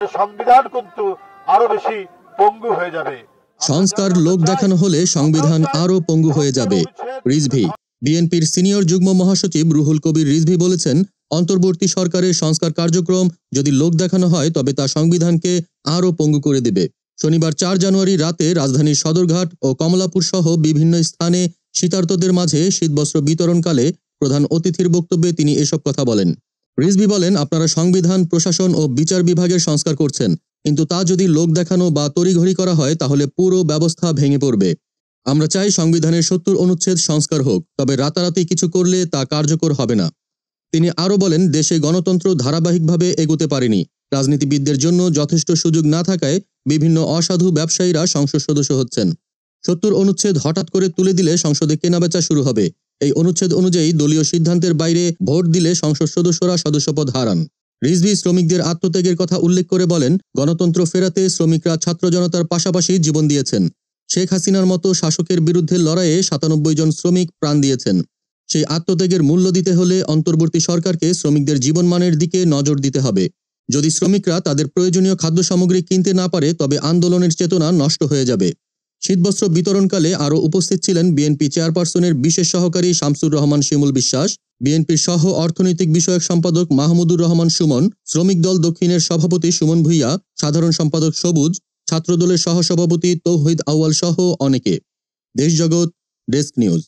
সংবিধান কিন্তু আরো বেশি পঙ্গু হয়ে যাবে। সংস্কার লোক দেখানো হলে সংবিধান আরো পঙ্গু হয়ে যাবে। রিজভী। বিএনপির সিনিয়র যুগ্ম মহাসচিব রুহুল কবির রিজভী বলেছেন, অন্তর্বর্তী সরকারের সংস্কার কার্যক্রম যদি লোক দেখানো হয় তবে তা সংবিধানকে আরো পঙ্গু করে দেবে। শনিবার 4 জানুয়ারি রাতে রাজধানীর সদরঘাট ও কমলাপুর সহ বিভিন্ন স্থানে শীতার্তদের মাঝে শীতবস্ত্র বিতরণকালে প্রধান অতিথির বক্তব্যে তিনি এসব কথা বলেন। রিজভী বলেন, আপনারা সংবিধান, প্রশাসন ও বিচার বিভাগের সংস্কার করছেন, কিন্তু তা যদি লোক দেখানো বা তড়িঘড়ি করা হয় তাহলে পুরো ব্যবস্থা ভেঙে পড়বে। আমরা চাই সংবিধানের 70 অনুচ্ছেদ সংস্কার হোক, তবে রাতারাতি কিছু করলে তা কার্যকর হবে না। তিনি আরও বলেন, দেশে গণতন্ত্র ধারাবাহিকভাবে এগোতে পারেনি। রাজনীতিবিদদের জন্য যথেষ্ট সুযোগ না থাকায় বিভিন্ন অসাধু ব্যবসায়ীরা সংসদ সদস্য হচ্ছেন। 70 অনুচ্ছেদ হঠাৎ করে তুলে দিলে সংসদে কেনাবেচা শুরু হবে। এই অনুচ্ছেদ অনুযায়ী দলীয় সিদ্ধান্তের বাইরে ভোট দিলে সংসদ সদস্যরা সদস্যপদ হারান। রিজভী শ্রমিকদের আত্মত্যাগের কথা উল্লেখ করে বলেন, গণতন্ত্র ফেরাতে শ্রমিকরা ছাত্র জনতার পাশাপাশি জীবন দিয়েছেন। শেখ হাসিনার মতো শাসকের বিরুদ্ধে লড়াইয়ে 97 জন শ্রমিক প্রাণ দিয়েছেন। সেই আত্মত্যাগের মূল্য দিতে হলে অন্তর্বর্তী সরকারকে শ্রমিকদের জীবনমানের দিকে নজর দিতে হবে। যদি শ্রমিকরা তাদের প্রয়োজনীয় খাদ্য সামগ্রী কিনতে না পারে তবে আন্দোলনের চেতনা নষ্ট হয়ে যাবে। শীতবস্ত্র বিতরণকালে আরও উপস্থিত ছিলেন বিএনপি চেয়ারপারসনের বিশেষ সহকারী শামসুর রহমান শিমুল বিশ্বাস, বিএনপির সহ অর্থনৈতিক বিষয়ক সম্পাদক মাহমুদুর রহমান সুমন, শ্রমিক দল দক্ষিণের সভাপতি সুমন ভূঁইয়া, সাধারণ সম্পাদক সবুজ, ছাত্রদলের সহসভাপতি তৌহিদ আউয়াল সহ অনেকে। দেশজগৎ ডেস্ক নিউজ।